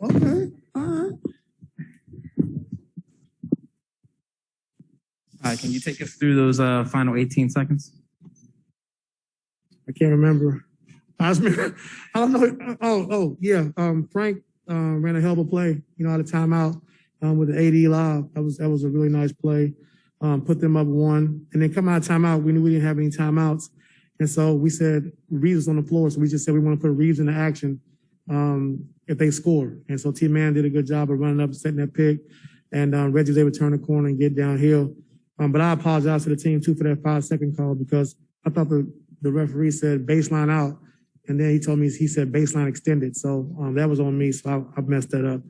Okay, all right. Can you take us through those final 18 seconds? I can't remember. I don't know. Yeah. Frank ran a hell of a play, out of timeout with the AD lob. That was a really nice play. Put them up one. And then come out of timeout, we knew we didn't have any timeouts. And so we said Reeves was on the floor. So we just said we want to put Reeves into action if they score. And so T-Man did a good job of running up and setting that pick. And Reggie was able to turn the corner and get downhill. But I apologize to the team, too, for that 5-second call because I thought the referee said baseline out. And then he told me he said baseline extended. So that was on me. So I messed that up.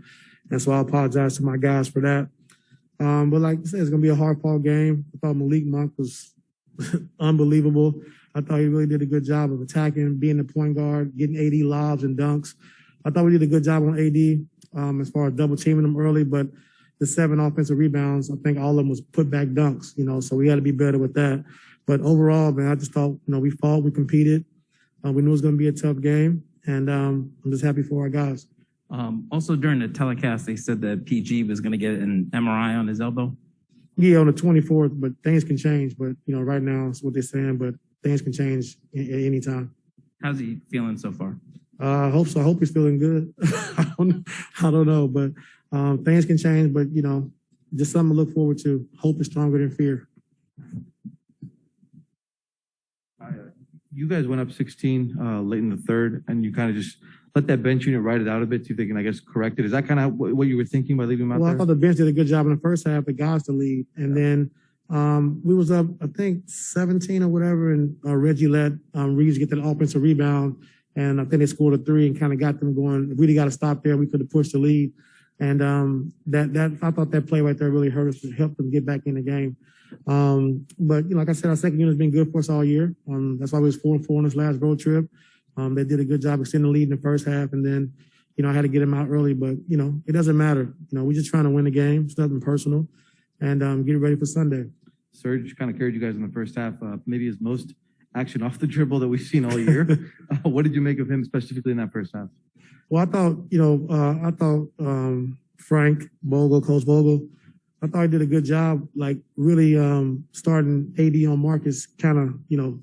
And so I apologize to my guys for that. But like I said, it's going to be a hard-fought game. I thought Malik Monk was unbelievable. I thought he really did a good job of attacking, being the point guard, getting AD lobs and dunks. I thought we did a good job on AD as far as double teaming him early, but the 7 offensive rebounds, I think all of them was put back dunks, so we had to be better with that. But overall, man, I just thought, we fought, we competed. We knew it was going to be a tough game, and I'm just happy for our guys. Also, during the telecast, they said that PG was going to get an MRI on his elbow. Yeah, on the 24th, but things can change. But, right now is what they're saying, but things can change at any time. How's he feeling so far? I hope so. I hope he's feeling good. I don't know, but things can change, but, just something to look forward to. Hope is stronger than fear. You guys went up 16 late in the third, and you kind of just let that bench unit ride it out a bit, see if they can, I guess, correct it. Is that kind of what you were thinking by leaving them out there? Well, I thought the bench did a good job in the first half, the guys to lead. And then we was up, I think, 17 or whatever, and Reggie let Reeves get that offensive rebound. And I think they scored a 3 and kind of got them going. Really got to stop there. We could have pushed the lead. And I thought that play right there really hurt us, helped them get back in the game. But like I said, our second unit's been good for us all year. That's why we was 4-4 on this last road trip. They did a good job extending the lead in the first half. And then, I had to get them out early, but it doesn't matter. We're just trying to win the game. It's nothing personal and get ready for Sunday. Serge kind of carried you guys in the first half, maybe his most action off the dribble that we've seen all year. What did you make of him specifically in that first half? Well, I thought, Frank Vogel, Coach Vogel, I thought he did a good job, like really starting AD on Marcus, kind of,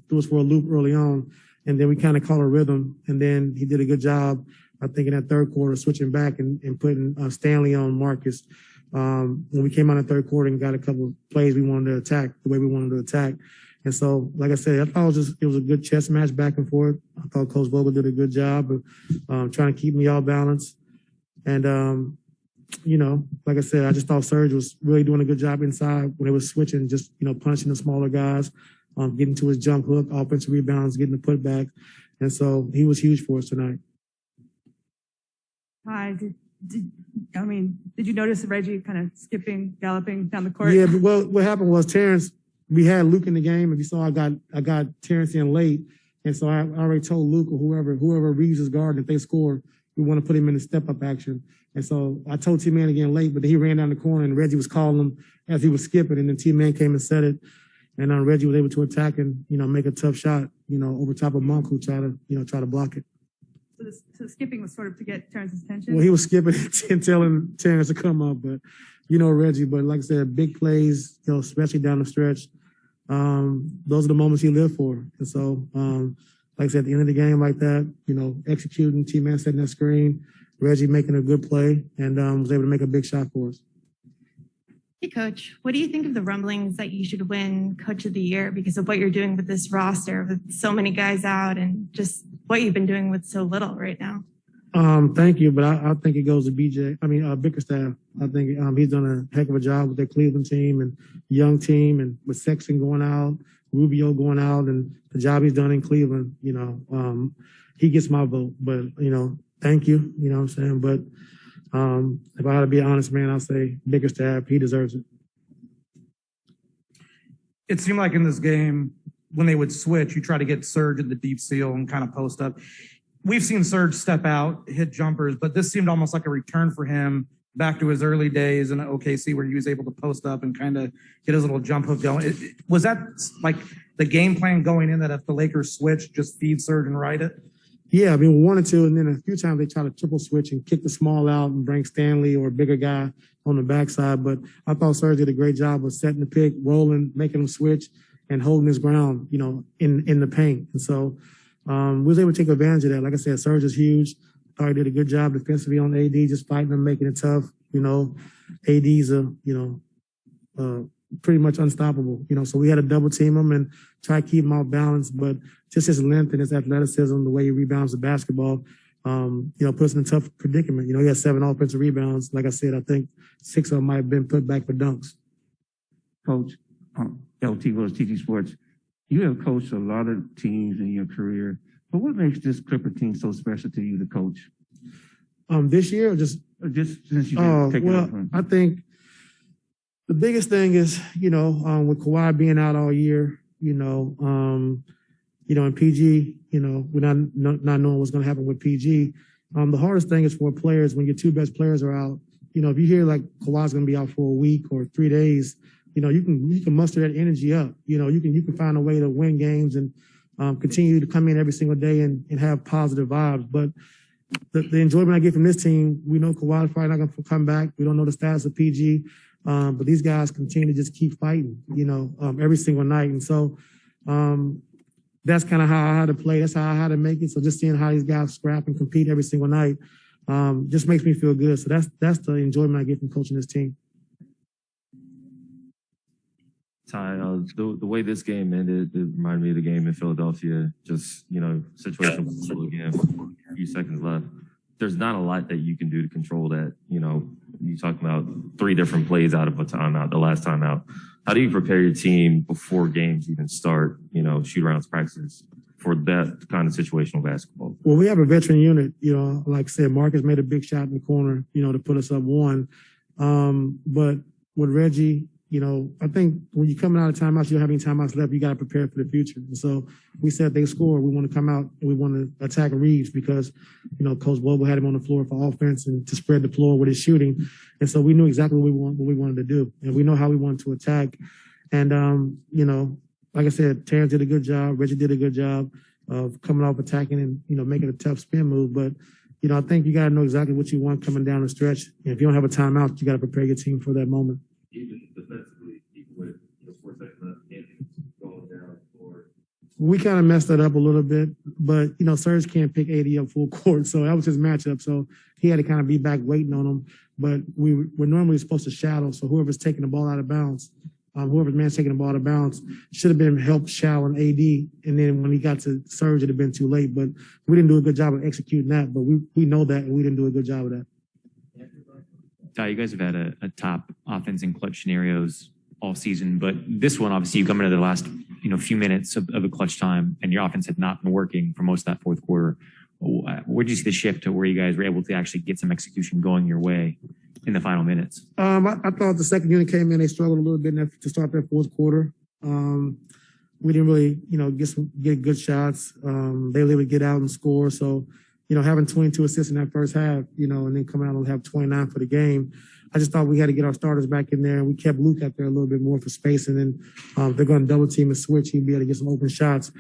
threw us for a loop early on. And then we kind of caught a rhythm. And then he did a good job, I think, in that third quarter, switching back and putting Stanley on Marcus. When we came out in the third quarter and got a couple of plays we wanted to attack the way we wanted to attack. And so, like I said, I thought it was a good chess match back and forth. I thought Coach Vogel did a good job of trying to keep me all balanced. And, like I said, I just thought Serge was really doing a good job inside when they were switching, just, punishing the smaller guys, getting to his jump hook, offensive rebounds, getting the putback. And so he was huge for us tonight. Hi. Did you notice Reggie kind of skipping, galloping down the court? Yeah, well, what happened was Terrence, we had Luke in the game. If you saw, I got Terrence in late. And so I already told Luke or whoever Reeves is guarding, if they score, we want to put him in the step-up action. And so I told T-Man again late, but he ran down the corner and Reggie was calling him as he was skipping. And then T-Man came and set it. And Reggie was able to attack and, make a tough shot, over top of Monk, who tried to block it. So the skipping was sort of to get Terrence's attention? Well, he was skipping and telling Terrence to come up, but Reggie. But like I said, big plays, especially down the stretch. Those are the moments he lived for. And so, like I said, at the end of the game like that, executing, T-Man setting that screen, Reggie making a good play, and was able to make a big shot for us. Hey, Coach, what do you think of the rumblings that you should win Coach of the Year because of what you're doing with this roster, with so many guys out and just what you've been doing with so little right now? Thank you, but I think it goes to Bickerstaff. I think he's done a heck of a job with their Cleveland team and young team, and with Sexton going out, Rubio going out, and the job he's done in Cleveland. He gets my vote. But thank you. You know what I'm saying? But if I had to be an honest man, I'll say Bickerstaff. He deserves it. It seemed like in this game, when they would switch, you try to get Serge in the deep seal and kind of post up. We've seen Serge step out, hit jumpers, but this seemed almost like a return for him back to his early days in OKC where he was able to post up and kind of get his little jump hook going. Was that like the game plan going in that if the Lakers switch, just feed Serge and ride it? Yeah, I mean, we wanted to, and then a few times they try to triple switch and kick the small out and bring Stanley or a bigger guy on the backside. But I thought Serge did a great job of setting the pick, rolling, making him switch, and holding his ground, in the paint. And so we was able to take advantage of that. Like I said, Serge is huge. Thought he did a good job defensively on AD, just fighting him, making it tough. AD's pretty much unstoppable. So we had to double team him and try to keep him off balance, but just his length and his athleticism, the way he rebounds the basketball, puts us in a tough predicament. He had 7 offensive rebounds. Like I said, I think 6 of them might have been put back for dunks. Coach, LT was TT Sports. You have coached a lot of teams in your career, but what makes this Clipper team so special to you to coach? This year, or just since you didn't take it up. I think the biggest thing is, with Kawhi being out all year, and PG, we're not knowing what's going to happen with PG. The hardest thing is for players when your 2 best players are out. If you hear like Kawhi's going to be out for a week or 3 days, you can muster that energy up. You can find a way to win games and continue to come in every single day and have positive vibes. But the enjoyment I get from this team, we know Kawhi's probably not going to come back. We don't know the status of PG. But these guys continue to just keep fighting, every single night. And so that's kind of how I had to play. That's how I had to make it. So just seeing how these guys scrap and compete every single night just makes me feel good. So that's the enjoyment I get from coaching this team. Ty, the way this game ended, it reminded me of the game in Philadelphia. Just, situation again, a few seconds left. There's not a lot that you can do to control that. You talking about 3 different plays out of a timeout, the last timeout. How do you prepare your team before games even start, shoot arounds practices for that kind of situational basketball? Well, we have a veteran unit, like I said, Marcus made a big shot in the corner, to put us up 1. But with Reggie, I think when you're coming out of timeouts, you don't have any timeouts left. You got to prepare for the future. And so we said they score. We want to come out and we want to attack Reeves because, Coach Bogle had him on the floor for offense and to spread the floor with his shooting. And so we knew exactly what we wanted to do. And we know how we wanted to attack. And, like I said, Terrence did a good job. Reggie did a good job of coming off attacking and, making a tough spin move. But, I think you got to know exactly what you want coming down the stretch. And if you don't have a timeout, you got to prepare your team for that moment. Even defensively, even with 4 seconds left, going down or we kind of messed that up a little bit, but Serge can't pick 80 up full court, so that was his matchup. So he had to kind of be back waiting on him. But we're normally supposed to shadow, so whoever's taking the ball out of bounds, whoever's man's taking the ball out of bounds, should have been helped shadowing AD. And then when he got to Serge, it'd have been too late. But we didn't do a good job of executing that. But we know that, and we didn't do a good job of that. Ty, you guys have had a top offense in clutch scenarios all season, but this one, obviously, you come into the last few minutes of a clutch time, and your offense had not been working for most of that fourth quarter. Where did you see the shift to where you guys were able to actually get some execution going your way in the final minutes? I thought the second unit came in, they struggled a little bit to start their fourth quarter. We didn't really, get good shots. They were able to get out and score. So, having 22 assists in that first half, and then coming out and have 29 for the game. I just thought we had to get our starters back in there, and we kept Luke out there a little bit more for space. And then they're going to double team and switch. He'd be able to get some open shots.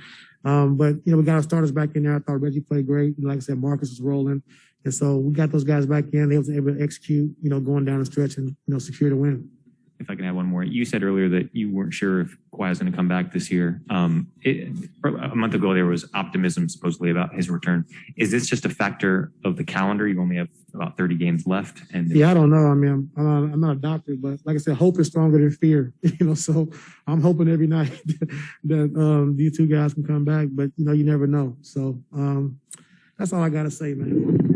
But we got our starters back in there. I thought Reggie played great. And like I said, Marcus was rolling. And so we got those guys back in. They were able to execute, going down the stretch and, secure the win. If I can add one more, you said earlier that you weren't sure if Kawhi was going to come back this year. A month ago, there was optimism supposedly about his return. Is this just a factor of the calendar? You only have about 30 games left. And I don't know. I mean, I'm not a doctor, but like I said, hope is stronger than fear. So I'm hoping every night that these 2 guys can come back. But you never know. So that's all I got to say, man.